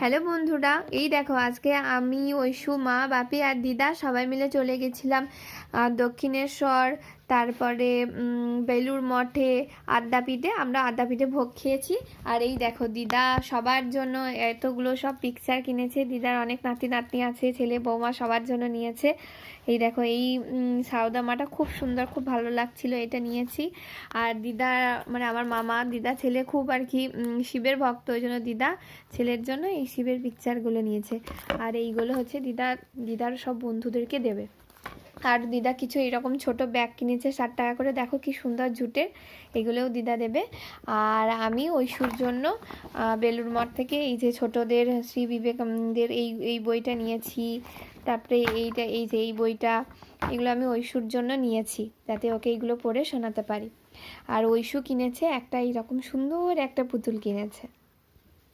Hello বন্ধুরা, এই দেখো আজকে আমি ঐশু, মা, বাপি আর দিদা সবাই মিলে চলে গেছিলাম দক্ষিণেশ্বর, তারপরে বেলুড় মঠে, আদ্যাপীঠে। আমরা আদ্যাপীঠে ভোগ খেয়েছি। আর এই দেখো দিদা সবার জন্য এতগুলো সব পিকচার কিনেছে। দিদার অনেক নাতি নাতনি আছে, ছেলে বৌমা সবার জন্য নিয়েছে। এই দেখো এই সারদামাটা খুব সুন্দর, খুব ভালো লাগছিল, এটা নিয়েছি। আর দিদা মানে আমার মামা দিদা ছেলে খুব আর কি শিবের ভক্ত, ওই জন্য দিদা ছেলের জন্য এই শিবের পিকচারগুলো নিয়েছে। আর এইগুলো হচ্ছে দিদার সব বন্ধুদেরকে দেবে। আর দিদা কিছু এরকম ছোট ব্যাগ কিনেছে 60 টাকা করে, দেখো কি সুন্দর জুটের, এগুলোও দিদা দেবে। আর আমি ঐশুর জন্য বেলুড় মঠ থেকে এই যে ছোটদের শ্রী বিবেকানন্দের এই বইটা নিয়েছি। তারপরে এই বইটা, এগুলো আমি ঐশুর জন্য নিয়েছি, যাতে ওকে এইগুলো পড়ে শোনাতে পারি। আর ঐশু কিনেছে একটা এইরকম সুন্দর একটা পুতুল কিনেছে।